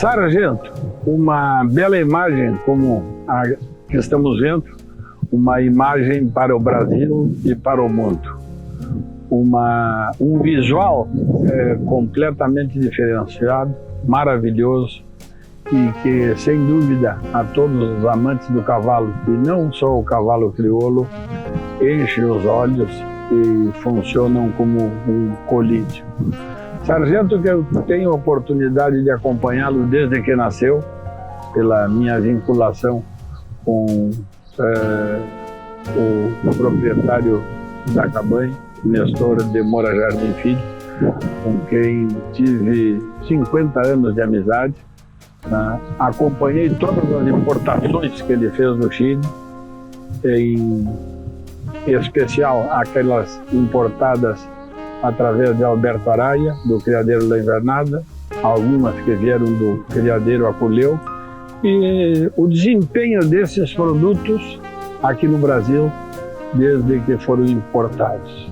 Sargento, uma bela imagem como a que estamos vendo, uma imagem para o Brasil e para o mundo. Um visual completamente diferenciado, maravilhoso, e que, sem dúvida, a todos os amantes do cavalo, e não só o cavalo crioulo, enche os olhos e funcionam como um colírio. Sargento, que eu tenho a oportunidade de acompanhá-lo desde que nasceu, pela minha vinculação com o proprietário da cabanha, Nestor de Moura Jardim Filho, com quem tive 50 anos de amizade. Acompanhei todas as importações que ele fez do Chile, em especial aquelas importadas através de Alberto Araia, do criadeiro La Invernada, algumas que vieram do criadeiro Aculeu, e o desempenho desses produtos aqui no Brasil desde que foram importados.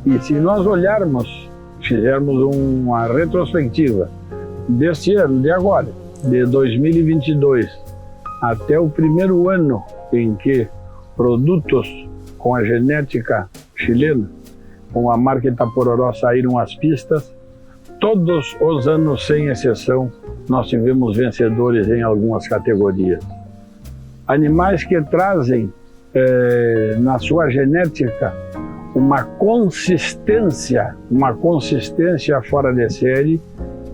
E se nós olharmos, fizermos uma retrospectiva deste ano, de agora, de 2022, até o primeiro ano em que produtos com a genética chilena, com a marca Itapororó, saíram às pistas, todos os anos, sem exceção, nós tivemos vencedores em algumas categorias. Animais que trazem na sua genética uma consistência fora de série,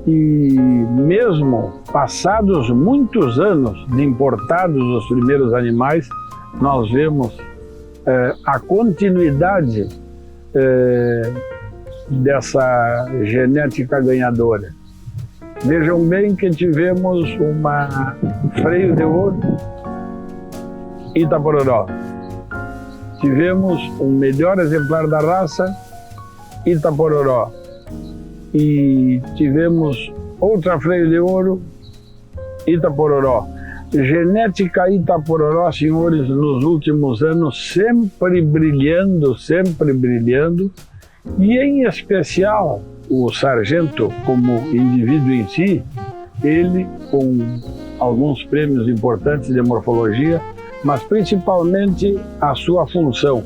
e mesmo passados muitos anos de importados os primeiros animais, nós vemos a continuidade dessa genética ganhadora. Vejam bem que tivemos uma freio de ouro Itapororó. Tivemos um melhor exemplar da raça Itapororó. E tivemos outra freio de ouro Itapororó. Genética Itapororó, senhores, nos últimos anos sempre brilhando, e em especial o Sargento como indivíduo em si, ele com alguns prêmios importantes de morfologia, mas principalmente a sua função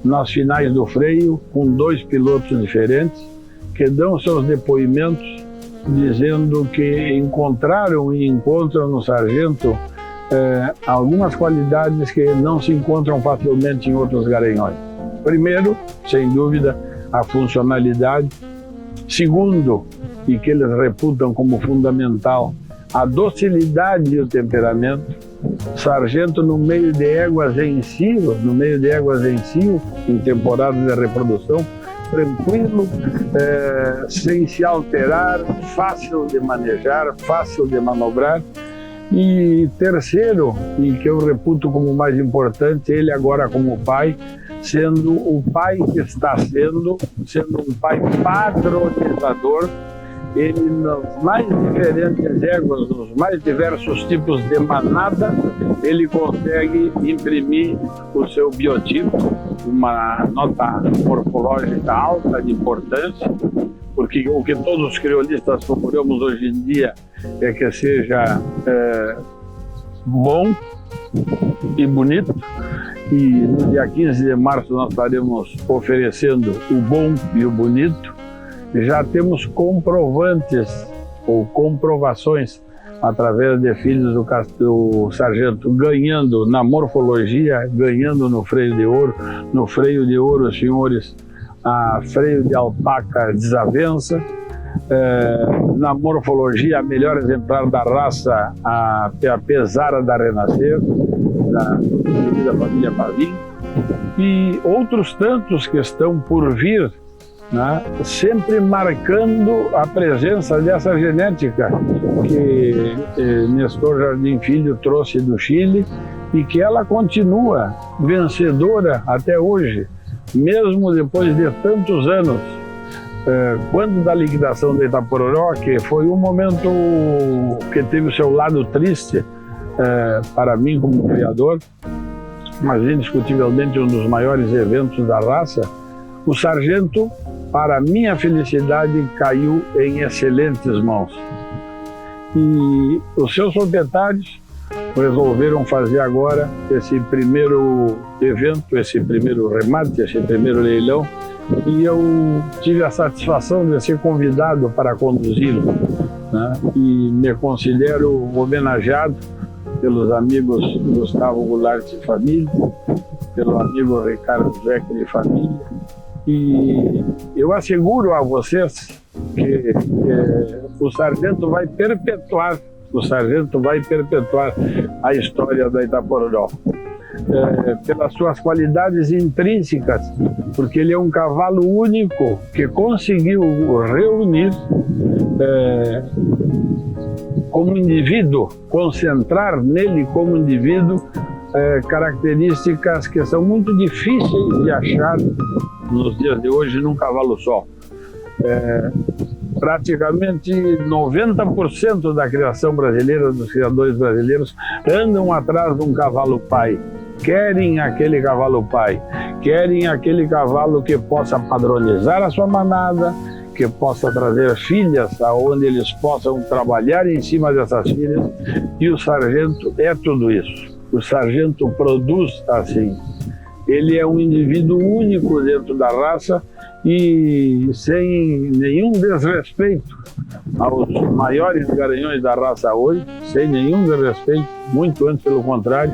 nas finais do freio, com 2 pilotos diferentes que dão seus depoimentos dizendo que encontraram e encontram no Sargento algumas qualidades que não se encontram facilmente em outros garanhões. Primeiro, sem dúvida, a funcionalidade. Segundo, e que eles reputam como fundamental, a docilidade e o temperamento. Sargento no meio de éguas em cio, em temporada de reprodução, tranquilo, sem se alterar, fácil de manejar, fácil de manobrar. E terceiro, e que eu reputo como mais importante, ele agora como pai, sendo o pai que está sendo um pai padronizador. Ele, nas mais diferentes éguas, nos mais diversos tipos de manada, ele consegue imprimir o seu biotipo, uma nota morfológica alta de importância, porque o que todos os crioulistas procuramos hoje em dia é que seja bom e bonito. E no dia 15 de março nós estaremos oferecendo o bom e o bonito. Já temos comprovantes ou comprovações através de filhos do Sargento ganhando na morfologia, ganhando no freio de ouro. No freio de ouro, senhores, a freio de alpaca desavença. Na morfologia, a melhor exemplar da raça, a Pesara da Renascer, da querida família Pavim, e outros tantos que estão por vir, né? Sempre marcando a presença dessa genética que Nestor Jardim Filho trouxe do Chile e que ela continua vencedora até hoje, mesmo depois de tantos anos. Quando da liquidação da Itapororó, que foi um momento que teve o seu lado triste para mim como criador, mas indiscutivelmente um dos maiores eventos da raça, o Sargento, para minha felicidade, caiu em excelentes mãos. E os seus proprietários resolveram fazer agora esse primeiro evento, esse primeiro remate, esse primeiro leilão, e eu tive a satisfação de ser convidado para conduzi-lo, né? E me considero homenageado pelos amigos Gustavo Goulart de família, pelo amigo Ricardo Zeck de família, e eu asseguro a vocês que o sargento vai perpetuar a história da Itapororó. Pelas suas qualidades intrínsecas, porque ele é um cavalo único que conseguiu reunir como indivíduo, concentrar nele como indivíduo características que são muito difíceis de achar nos dias de hoje num cavalo só. Praticamente 90% da criação brasileira, dos criadores brasileiros, andam atrás de um cavalo pai. Querem aquele cavalo pai, querem aquele cavalo que possa padronizar a sua manada, que possa trazer filhas aonde eles possam trabalhar em cima dessas filhas, e o sargento é tudo isso. O sargento produz assim. Ele é um indivíduo único dentro da raça e sem nenhum desrespeito aos maiores garanhões da raça hoje, sem nenhum desrespeito, muito antes pelo contrário,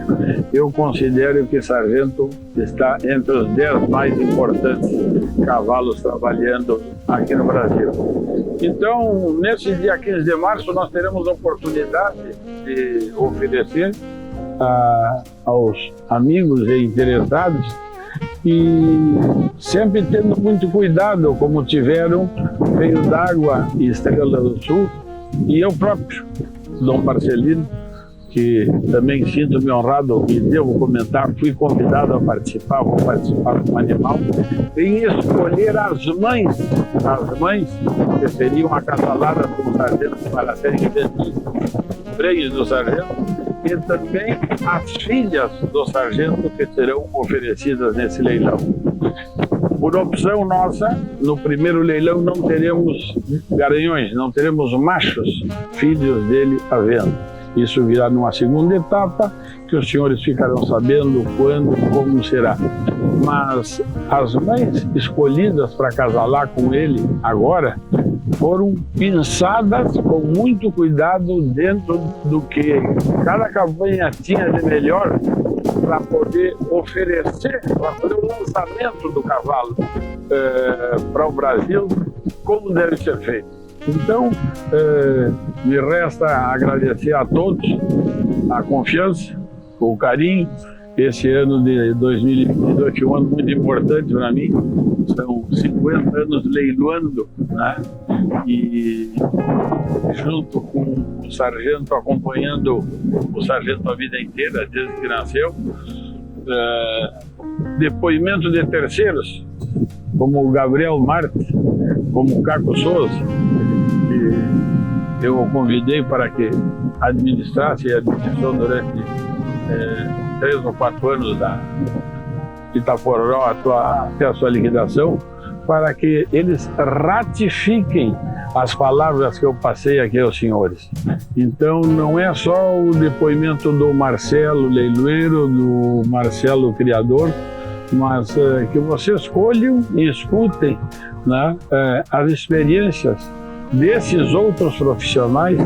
eu considero que sargento está entre os 10 mais importantes cavalos trabalhando aqui no Brasil. Então, nesse dia 15 de março, nós teremos a oportunidade de oferecer aos amigos e interessados, e sempre tendo muito cuidado, como tiveram Veio d'Água e Estrela do Sul, e eu próprio, Dom Marcelino, que também sinto-me honrado e devo comentar, fui convidado a participar, vou participar com o animal, em escolher as mães que seriam acasaladas com o sargento para serem vendidas, fregues do sargento, e também as filhas do sargento que serão oferecidas nesse leilão. Por opção nossa, no primeiro leilão não teremos garanhões, não teremos machos, filhos dele à venda. Isso virá numa segunda etapa, que os senhores ficarão sabendo quando e como será. Mas as mães escolhidas para casalar com ele agora foram pensadas com muito cuidado dentro do que cada campanha tinha de melhor para poder oferecer, para fazer o lançamento do cavalo para o Brasil, como deve ser feito. Então, me resta agradecer a todos a confiança, o carinho. Esse ano de 2022 é um ano muito importante para mim. São 50 anos leiloando, né? E junto com o sargento, acompanhando o sargento a vida inteira, desde que nasceu. Depoimento de terceiros, como o Gabriel Marte, como o Caco Souza, que eu o convidei para que administrasse a administração durante 3 ou 4 anos da Itapororó até a sua liquidação, para que eles ratifiquem as palavras que eu passei aqui aos senhores. Então, não é só o depoimento do Marcelo leiloeiro, do Marcelo criador, mas que vocês escolham e escutem, né, as experiências desses outros profissionais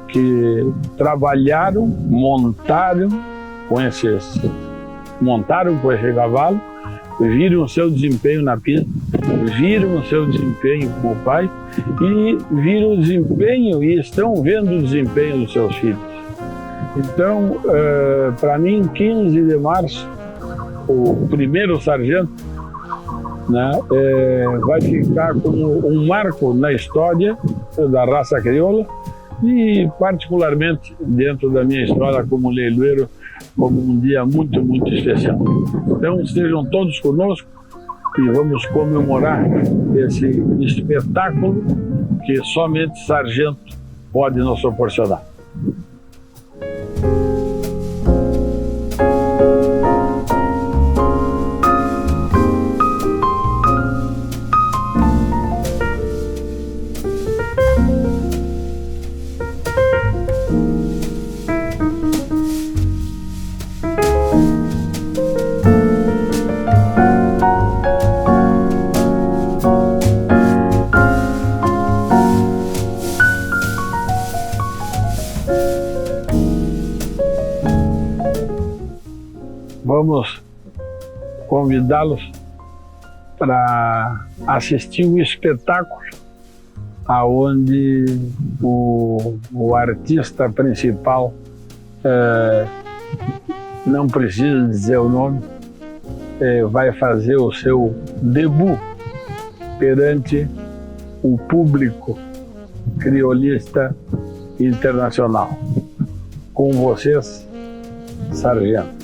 que trabalharam, montaram com esse cavalo, viram o seu desempenho na pista, viram o seu desempenho como pai e viram o desempenho e estão vendo o desempenho dos seus filhos. Então, para mim, 15 de março, o primeiro sargento, né, vai ficar como um marco na história da raça crioula e particularmente dentro da minha história como leiloeiro, como um dia muito, muito especial. Então estejam todos conosco e vamos comemorar esse espetáculo que somente sargento pode nos proporcionar. Vamos convidá-los para assistir um espetáculo aonde o artista principal, não preciso dizer o nome, vai fazer o seu debut perante o público criolista internacional. Com vocês, Sargento.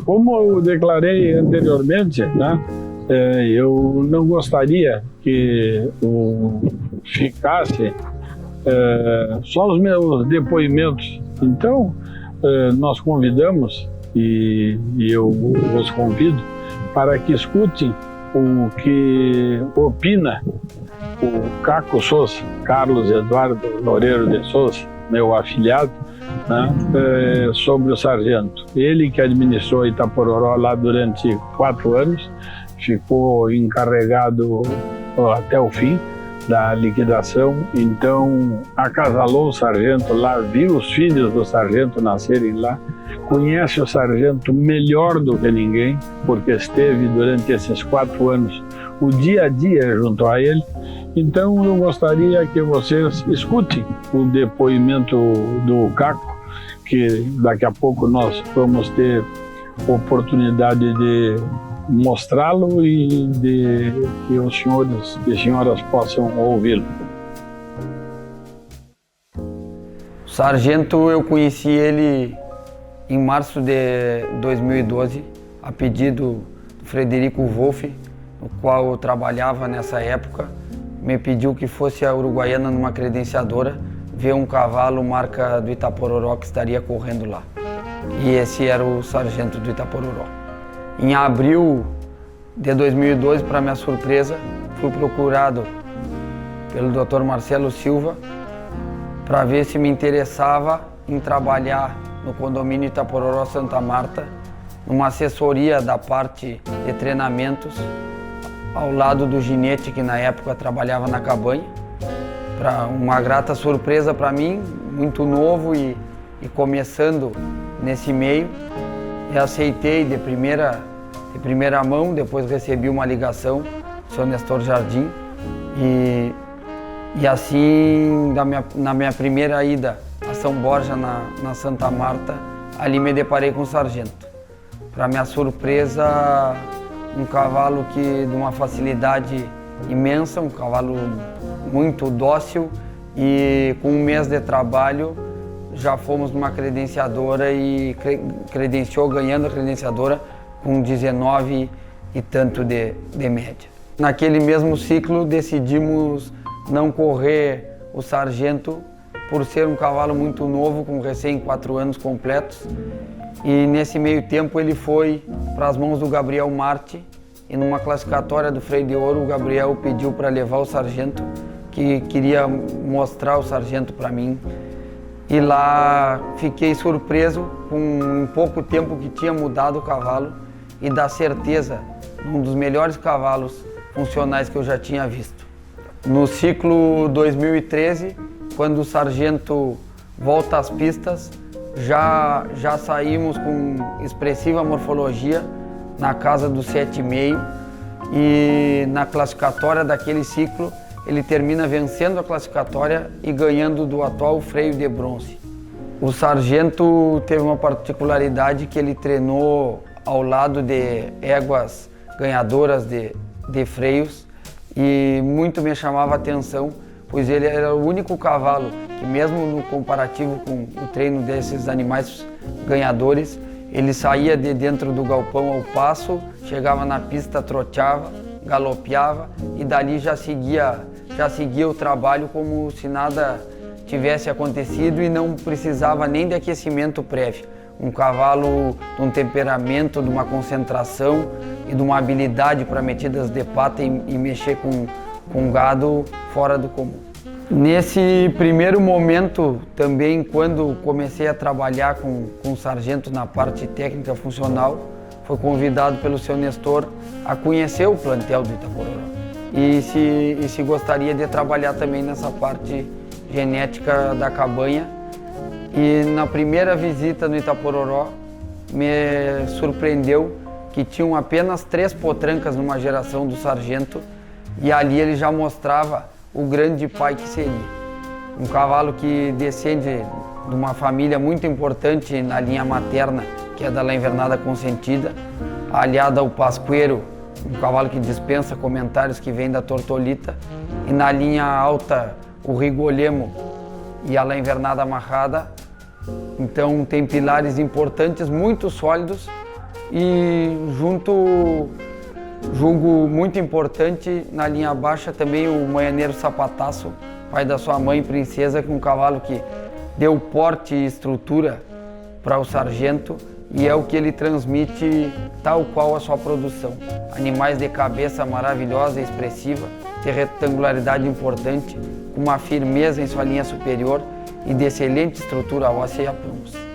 Como eu declarei anteriormente, né, Eu não gostaria que ficasse só os meus depoimentos. Então, nós convidamos, e eu os convido, para que escutem o que opina o Caco Souza, Carlos Eduardo Loureiro de Souza, meu afilhado, né, sobre o sargento. Ele que administrou Itapororó lá durante 4 anos, ficou encarregado até o fim da liquidação, então acasalou o sargento lá, viu os filhos do sargento nascerem lá, conhece o sargento melhor do que ninguém, porque esteve durante esses 4 anos o dia a dia junto a ele. Então eu gostaria que vocês escutem o depoimento do Caco, que daqui a pouco nós vamos ter oportunidade de mostrá-lo e de que os senhores e senhoras possam ouvi-lo. O sargento, eu conheci ele em março de 2012, a pedido do Frederico Wolff, no qual eu trabalhava nessa época. Me pediu que fosse a Uruguaiana numa credenciadora ver um cavalo marca do Itapororó que estaria correndo lá. E esse era o sargento do Itapororó. Em abril de 2012, para minha surpresa, fui procurado pelo Dr. Marcelo Silva para ver se me interessava em trabalhar no condomínio Itapororó Santa Marta, numa assessoria da parte de treinamentos, ao lado do ginete que na época trabalhava na cabanha. Para uma grata surpresa para mim, muito novo e começando nesse meio, e aceitei de primeira mão. Depois recebi uma ligação do Sr. Nestor Jardim e assim, na minha primeira ida a São Borja, na Santa Marta, ali me deparei com o sargento. Para minha surpresa, um cavalo de uma facilidade imensa, um cavalo muito dócil, e com 1 mês de trabalho já fomos numa credenciadora e credenciou, ganhando a credenciadora com 19 e tanto de média. Naquele mesmo ciclo decidimos não correr o sargento por ser um cavalo muito novo, com recém 4 anos completos, e nesse meio tempo ele foi para as mãos do Gabriel Marte, e numa classificatória do Freio de Ouro o Gabriel pediu para levar o sargento, que queria mostrar o sargento para mim. E lá fiquei surpreso com em pouco tempo que tinha mudado o cavalo e da certeza, um dos melhores cavalos funcionais que eu já tinha visto. No ciclo 2013, quando o sargento volta às pistas, já saímos com expressiva morfologia na casa do 7,5, e na classificatória daquele ciclo ele termina vencendo a classificatória e ganhando do atual freio de bronze. O sargento teve uma particularidade, que ele treinou ao lado de éguas ganhadoras de freios, e muito me chamava a atenção, pois ele era o único cavalo que, mesmo no comparativo com o treino desses animais ganhadores, ele saía de dentro do galpão ao passo, chegava na pista, troteava, galopeava e dali já seguia o trabalho como se nada tivesse acontecido e não precisava nem de aquecimento prévio. Um cavalo de um temperamento, de uma concentração e de uma habilidade para metidas de pata e mexer com gado fora do comum. Nesse primeiro momento também, quando comecei a trabalhar com o sargento na parte técnica funcional, foi convidado pelo seu Nestor a conhecer o plantel do Itapororó e se gostaria de trabalhar também nessa parte genética da cabanha. E na primeira visita no Itapororó me surpreendeu que tinham apenas 3 potrancas numa geração do sargento, e ali ele já mostrava o grande pai que seria. Um cavalo que descende de uma família muito importante na linha materna, que é da La Invernada Consentida, aliada ao Pasqueiro, um cavalo que dispensa comentários, que vem da Tortolita, e na linha alta o Rigolemo e a La Invernada Amarrada. Então tem pilares importantes, muito sólidos, e junto Julgo muito importante na linha baixa também o Manhaneiro Sapataço, pai da sua mãe Princesa, que é um cavalo que deu porte e estrutura para o sargento e é o que ele transmite tal qual a sua produção. Animais de cabeça maravilhosa e expressiva, de retangularidade importante, com uma firmeza em sua linha superior e de excelente estrutura óssea e aprumos.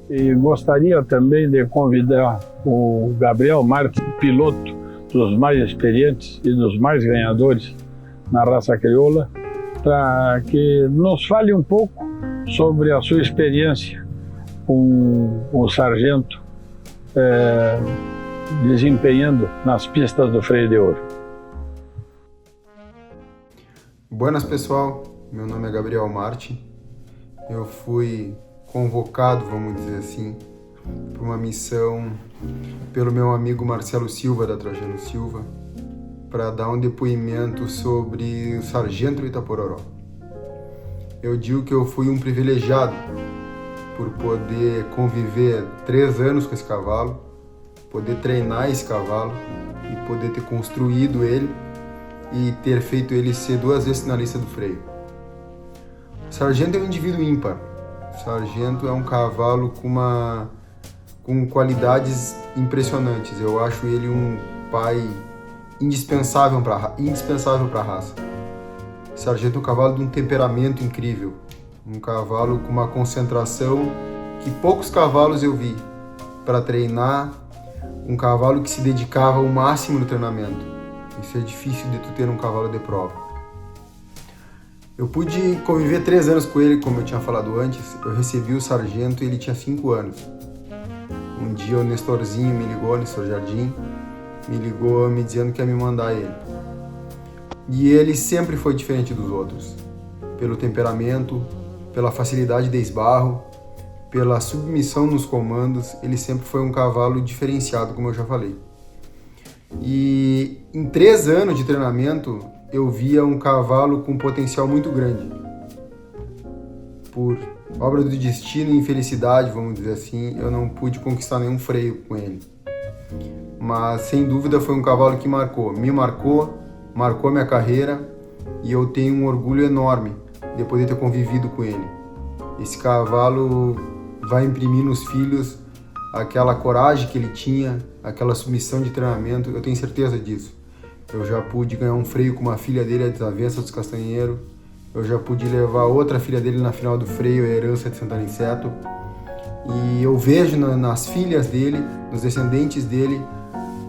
E gostaria também de convidar o Gabriel Martins, piloto dos mais experientes e dos mais ganhadores na raça crioula, para que nos fale um pouco sobre a sua experiência com o sargento desempenhando nas pistas do Freio de Ouro. Buenas pessoal, meu nome é Gabriel Martins. Eu fui convocado, vamos dizer assim, para uma missão pelo meu amigo Marcelo Silva, da Trajano Silva, para dar um depoimento sobre o Sargento Itapororó. Eu digo que eu fui um privilegiado por poder conviver 3 anos com esse cavalo, poder treinar esse cavalo e poder ter construído ele e ter feito ele ser 2 vezes finalista do freio. O Sargento é um indivíduo ímpar. O Sargento é um cavalo com qualidades impressionantes. Eu acho ele um pai indispensável para a raça. O Sargento é um cavalo de um temperamento incrível, um cavalo com uma concentração E poucos cavalos eu vi para treinar um cavalo que se dedicava ao máximo no treinamento. Isso é difícil de tu ter um cavalo de prova. Eu pude conviver 3 anos com ele, como eu tinha falado antes. Eu recebi o sargento e ele tinha 5 anos. Um dia o Nestorzinho me ligou, o Nestor Jardim, me ligou me dizendo que ia me mandar ele. E ele sempre foi diferente dos outros, pelo temperamento, pela facilidade de esbarro, pela submissão nos comandos. Ele sempre foi um cavalo diferenciado, como eu já falei. E em 3 anos de treinamento, eu via um cavalo com potencial muito grande. Por obra do destino e infelicidade, vamos dizer assim, eu não pude conquistar nenhum freio com ele. Mas, sem dúvida, foi um cavalo que me marcou minha carreira, e eu tenho um orgulho enorme de poder ter convivido com ele. Esse cavalo vai imprimir nos filhos aquela coragem que ele tinha, aquela submissão de treinamento, eu tenho certeza disso. Eu já pude ganhar um freio com uma filha dele, a Desavença dos Castanheiros. Eu já pude levar outra filha dele na final do freio, a Herança de Santana Inseto. E eu vejo nas filhas dele, nos descendentes dele,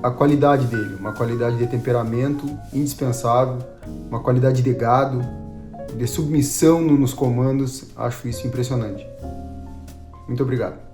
a qualidade dele, uma qualidade de temperamento indispensável, uma qualidade de gado, de submissão nos comandos. Acho isso impressionante. Muito obrigado.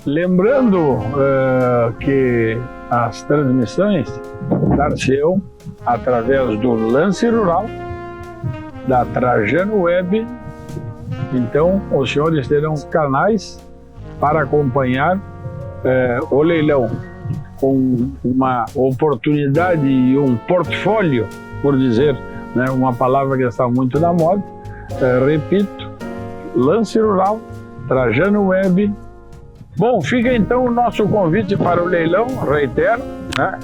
Lembrando que as transmissões dar-se-ão através do Lance Rural, da Trajano Web. Então, os senhores terão canais para acompanhar o leilão, com uma oportunidade e um portfólio, por dizer, né, uma palavra que está muito na moda. Repito, Lance Rural, Trajano Web. Bom, fica então o nosso convite para o leilão, reitero, né?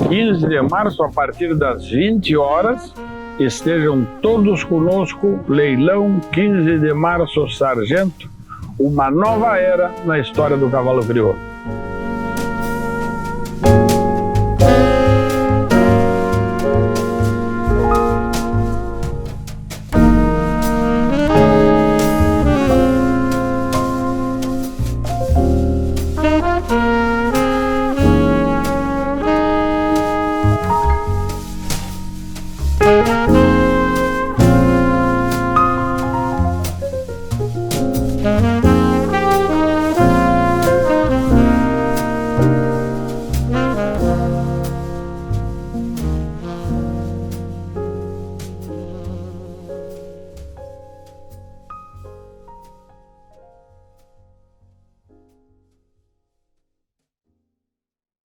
15 de março, a partir das 20 horas, estejam todos conosco, leilão 15 de março, Sargento, uma nova era na história do cavalo crioulo. Música